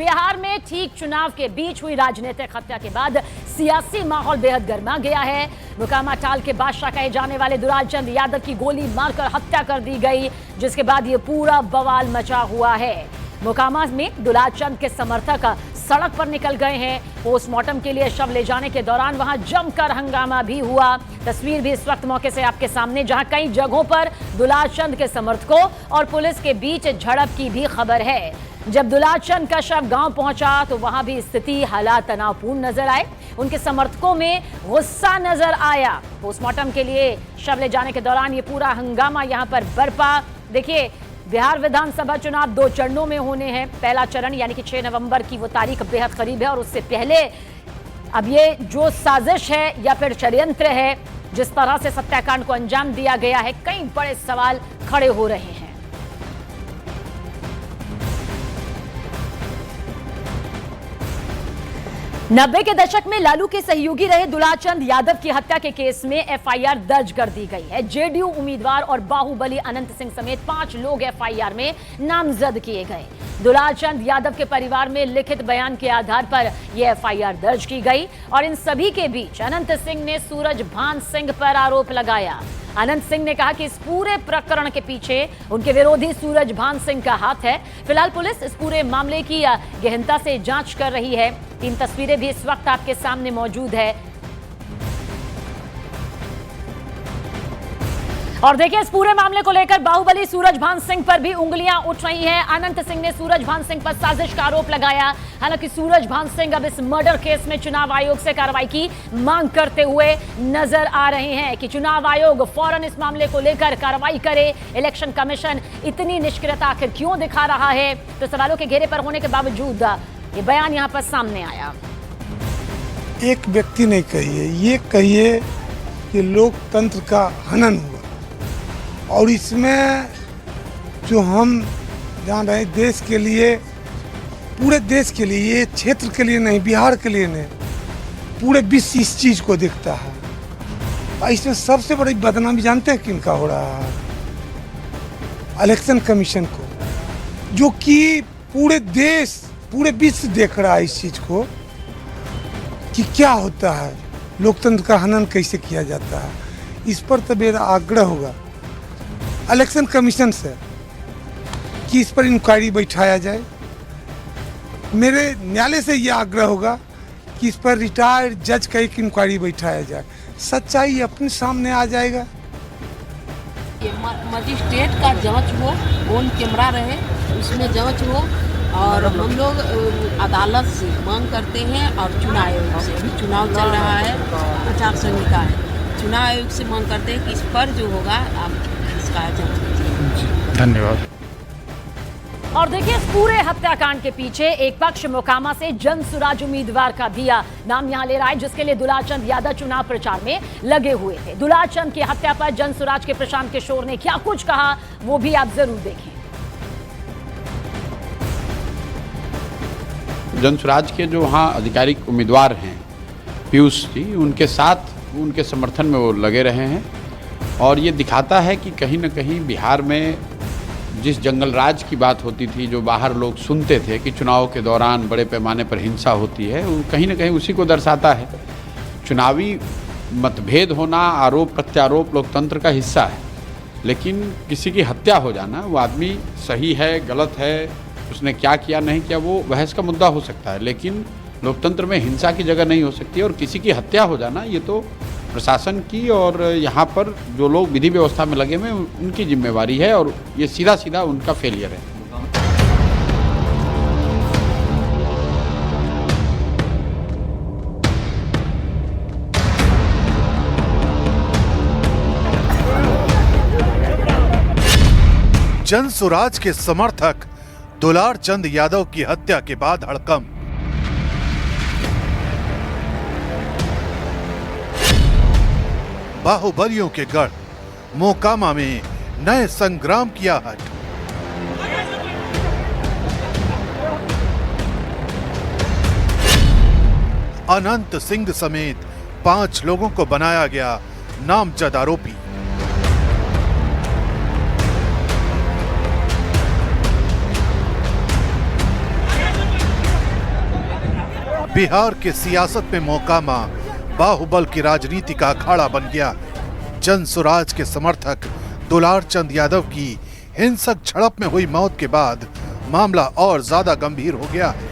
बिहार में ठीक चुनाव के बीच हुई राजनीतिक हत्या के बाद सियासी माहौल बेहद गर्मा गया है। मोकामा टाल के बादशाह कहे जाने वाले दुलालचंद यादव की गोली मारकर हत्या कर दी गई, जिसके बाद ये पूरा बवाल मचा हुआ है। मोकामा में दुलालचंद के समर्थक सड़क पर निकल गए हैं। पोस्टमार्टम के लिए शव ले जाने के दौरान वहां जमकर हंगामा भी हुआ। तस्वीर भी इस वक्त मौके से आपके सामने, जहां कई जगहों पर दुलालचंद के समर्थकों और पुलिस के बीच झड़प की भी खबर है। जब दुलालचंद का शव गांव पहुंचा तो वहां भी स्थिति हालात तनावपूर्ण नजर आए। उनके समर्थकों में गुस्सा नजर आया। पोस्टमार्टम के लिए शव ले जाने के दौरान ये पूरा हंगामा यहां पर बरपा। देखिए, बिहार विधानसभा चुनाव 2 चरणों में होने हैं। पहला चरण यानी कि 6 नवंबर की वो तारीख बेहद करीब है, और उससे पहले अब ये जो साजिश है या फिर षड्यंत्र है, जिस तरह से हत्याकांड को अंजाम दिया गया है, कई बड़े सवाल खड़े हो रहे हैं। 90 के दशक में लालू के सहयोगी रहे दुलालचंद यादव की हत्या के केस में एफआईआर दर्ज कर दी गई है। जेडीयू उम्मीदवार और बाहुबली अनंत सिंह समेत 5 लोग एफआईआर में नामजद किए गए। दुलालचंद यादव के परिवार में लिखित बयान के आधार पर यह एफआईआर दर्ज की गई, और इन सभी के बीच अनंत सिंह ने सूरजभान सिंह पर आरोप लगाया। अनंत सिंह ने कहा कि इस पूरे प्रकरण के पीछे उनके विरोधी सूरजभान सिंह का हाथ है। फिलहाल पुलिस इस पूरे मामले की गहनता से जांच कर रही है। 3 तस्वीरें भी इस वक्त आपके सामने मौजूद है। और देखिए, इस पूरे मामले को लेकर बाहुबली सूरजभान सिंह पर भी उंगलियां उठ रही हैं। अनंत सिंह ने सूरजभान सिंह पर साजिश का आरोप लगाया। हालांकि सूरजभान सिंह अब इस मर्डर केस में चुनाव आयोग से कार्रवाई की मांग करते हुए नजर आ रहे हैं कि चुनाव आयोग फौरन इस मामले को लेकर कार्रवाई करे। इलेक्शन कमीशन इतनी निष्क्रियता आखिर क्यों दिखा रहा है? तो सवालों के घेरे पर होने के बावजूद ये बयान यहां पर सामने आया। एक व्यक्ति ने कही है, ये कहिए कि लोकतंत्र का हनन हुआ, और इसमें जो हम जान रहे हैं, देश के लिए, पूरे देश के लिए, ये क्षेत्र के लिए नहीं, बिहार के लिए नहीं, पूरे विश्व इस चीज को देखता है। और इसमें सबसे बड़ी बदनामी जानते हैं किनका हो रहा है? इलेक्शन कमीशन को, जो कि पूरे देश, पूरे विश्व देख रहा है इस चीज को कि क्या होता है, लोकतंत्र का हनन कैसे किया जाता है। इस पर तो मेरा आग्रह होगा इलेक्शन कमीशन से कि इस पर इंक्वायरी बैठाया जाए। मेरे न्यायालय से यह आग्रह होगा कि इस पर रिटायर्ड जज का एक इंक्वायरी बैठाया जाए। सच्चाई अपने सामने आ जाएगा। मजिस्ट्रेट का जांच हो, ऑन कैमरा रहे, उसमें जांच हो, और हम लोग अदालत से मांग करते हैं, और चुनाव आयोग से भी, चुनाव चल रहा है, आचार संहिता है, चुनाव आयोग से मांग करते हैं कि इस पर जो होगा आप इसका जांच कीजिए। धन्यवाद। और देखिए, इस पूरे हत्याकांड के पीछे एक पक्ष मोकामा से जनसुराज उम्मीदवार का भी नाम यहां ले रहा है, जिसके लिए दुलालचंद यादव चुनाव प्रचार में लगे हुए थे। दुलालचंद की हत्या पर जनसुराज के प्रशांत किशोर ने क्या कुछ कहा, वो भी आप जरूर देखें। जनसुराज के जो वहाँ आधिकारिक उम्मीदवार हैं पीयूष जी, उनके साथ उनके समर्थन में वो लगे रहे हैं, और ये दिखाता है कि कहीं न कहीं बिहार में जिस जंगल राज की बात होती थी, जो बाहर लोग सुनते थे कि चुनाव के दौरान बड़े पैमाने पर हिंसा होती है, वो कहीं न कहीं उसी को दर्शाता है। चुनावी मतभेद होना, आरोप प्रत्यारोप लोकतंत्र का हिस्सा है, लेकिन किसी की हत्या हो जाना, वो आदमी सही है गलत है, उसने क्या किया नहीं किया, वो बहस का मुद्दा हो सकता है, लेकिन लोकतंत्र में हिंसा की जगह नहीं हो सकती। और किसी की हत्या हो जाना, ये तो प्रशासन की और यहाँ पर जो लोग विधि व्यवस्था में लगे हुए उनकी जिम्मेवारी है, और ये सीधा सीधा उनका फेलियर है। जनसुराज के समर्थक दुलालचंद यादव की हत्या के बाद हड़कंप। बाहुबलियों के गढ़ मोकामा में नए संग्राम की आहट। अनंत सिंह समेत 5 लोगों को बनाया गया नामजद आरोपी। बिहार के सियासत में मोकामा बाहुबल की राजनीति का अखाड़ा बन गया। जन स्वराज के समर्थक दुलार चंद यादव की हिंसक झड़प में हुई मौत के बाद मामला और ज्यादा गंभीर हो गया है।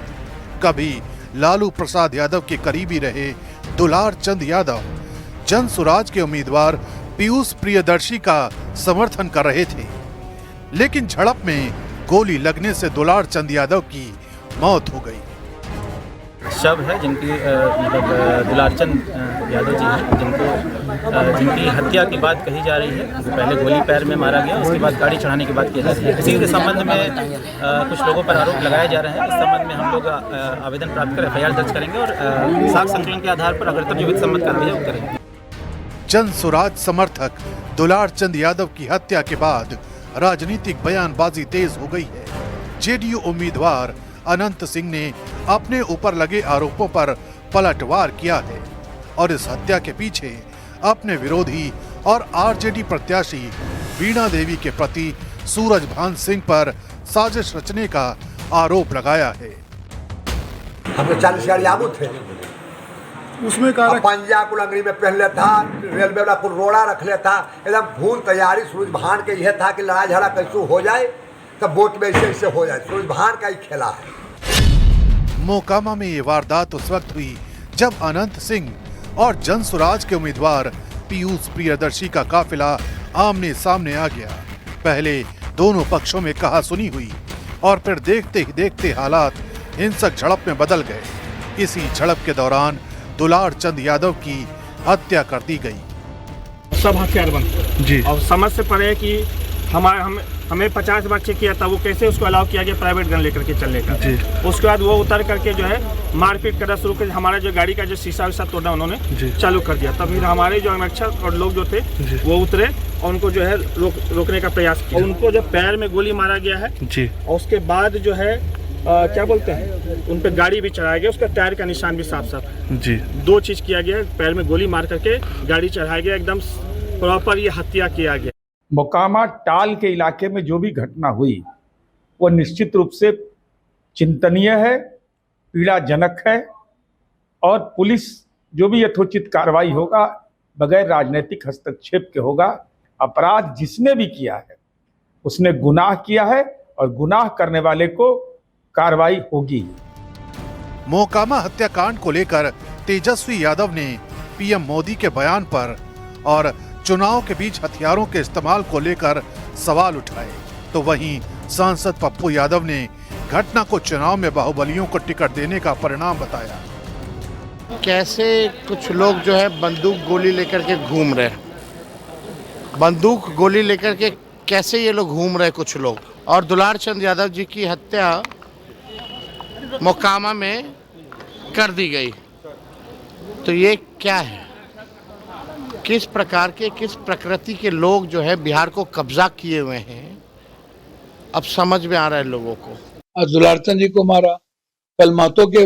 कभी लालू प्रसाद यादव के करीबी रहे दुलार चंद यादव जन स्वराज के उम्मीदवार पीयूष प्रियदर्शी का समर्थन कर रहे थे, लेकिन झड़प में गोली लगने से दुलार चंद यादव की मौत हो गई। शव है जिनकी मतलब दुलारचंद यादव जी हैं, जिनकी हत्या की बात कही जा रही है। पहले गोली पैर में मारा गया, उसके बाद गाड़ी चढ़ाने की बात की जा रही है। इसी के संबंध में कुछ लोगों पर आरोप लगाए जा रहे हैं। इस संबंध में हम लोग आवेदन प्राप्त कर FIR दर्ज करेंगे और साक्ष्य संकलन के आधार पर अगर तब जो विधि सम्मत कार्रवाई है वो करेंगे। जन स्वराज समर्थक दुलार चंद यादव की हत्या के बाद राजनीतिक बयानबाजी तेज हो गई है। जेडीयू उम्मीदवार अनंत सिंह ने अपने ऊपर लगे आरोपों पर पलटवार किया है और इस हत्या के पीछे अपने विरोधी और आरजेडी प्रत्याशी वीणा देवी के प्रति सूरजभान सिंह पर साजिश रचने का आरोप लगाया है। हमने 40 गाड़ी आबू थे, उसमें पंजा कुलंगरी में पहन लेता, रेलवे वाला कुल रोड़ा रख लेता, एकदम फूल तैयारी। सूरजभान के यह था कि लड़ाई झगड़ा कैसे हो जाए तब वोट में ऐसे हो जाए। सूरजभान का ही खेला है। मोकामा में ये वारदात उस वक्त हुई जब अनंत सिंह और जन स्वराज के उम्मीदवार पीयूष प्रियदर्शी का काफिला आमने सामने आ गया। पहले दोनों पक्षों में कहासुनी हुई और फिर देखते ही देखते हालात हिंसक झड़प में बदल गए। इसी झड़प के दौरान दुलार चंद यादव की हत्या कर दी गई। सब हथियारबंद जी, और समझ से परे कि हमें 50 बार चेक किया था, वो कैसे उसको अलाउ किया गया प्राइवेट गन लेकर के चलने का। उसके बाद वो उतर करके जो है मारपीट करना शुरू कर, हमारा जो गाड़ी का जो शीशा विशा तोड़ना उन्होंने चालू कर दिया। तब फिर हमारे जो आरक्षक और लोग जो थे वो उतरे और उनको जो है रोकने का प्रयास किया। उनको जो पैर में गोली मारा गया है जी, और उसके बाद जो है क्या बोलते हैं, उन पर गाड़ी भी चढ़ाया गया, उसका टायर का निशान भी साफ साफ जी। 2 चीज किया गया, पैर में गोली मार करके गाड़ी चढ़ाया गया, एकदम प्रॉपर ये हत्या किया गया। मोकामा टाल के इलाके में जो भी घटना हुई वो निश्चित रूप से चिंतनीय है, पीड़ाजनक है और पुलिस जो भी यथोचित कार्रवाई होगा बगैर राजनीतिक हस्तक्षेप के होगा। अपराध जिसने भी किया है उसने गुनाह किया है और गुनाह करने वाले को कार्रवाई होगी। मोकामा हत्याकांड को लेकर तेजस्वी यादव ने पीएम मोदी के बयान पर और चुनाव के बीच हथियारों के इस्तेमाल को लेकर सवाल उठाए, तो वहीं सांसद पप्पू यादव ने घटना को चुनाव में बाहुबलियों को टिकट देने का परिणाम बताया। कैसे कुछ लोग जो है बंदूक गोली लेकर के घूम रहे, बंदूक गोली लेकर के कैसे ये लोग घूम रहे कुछ लोग, और दुलार चंद यादव जी की हत्या मोकामा में कर दी गई, तो ये क्या है? किस प्रकार के, किस प्रकृति के लोग जो है बिहार को कब्जा किए हुए हैं, अब समझ में आ रहा है लोगों को। आज दुलारचंद जी को मारा, कल मातो के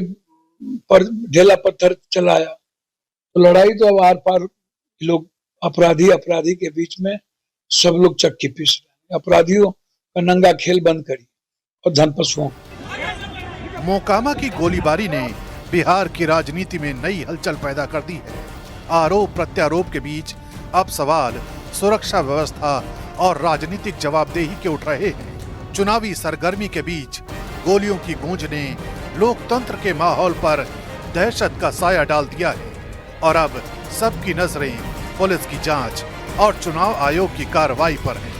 पर ढेला पत्थर चलाया, तो लड़ाई तो अब आर पार लोग अपराधी के बीच में सब लोग चक्की पीस रहे। अपराधियों का नंगा खेल बंद करी और धनपशुओं। मोकामा की गोलीबारी ने बिहार की राजनीति में नई हलचल पैदा कर दी है। आरोप प्रत्यारोप के बीच अब सवाल सुरक्षा व्यवस्था और राजनीतिक जवाबदेही के उठ रहे हैं। चुनावी सरगर्मी के बीच गोलियों की गूंज ने लोकतंत्र के माहौल पर दहशत का साया डाल दिया है और अब सबकी नजरें पुलिस की जांच और चुनाव आयोग की कार्रवाई पर हैं।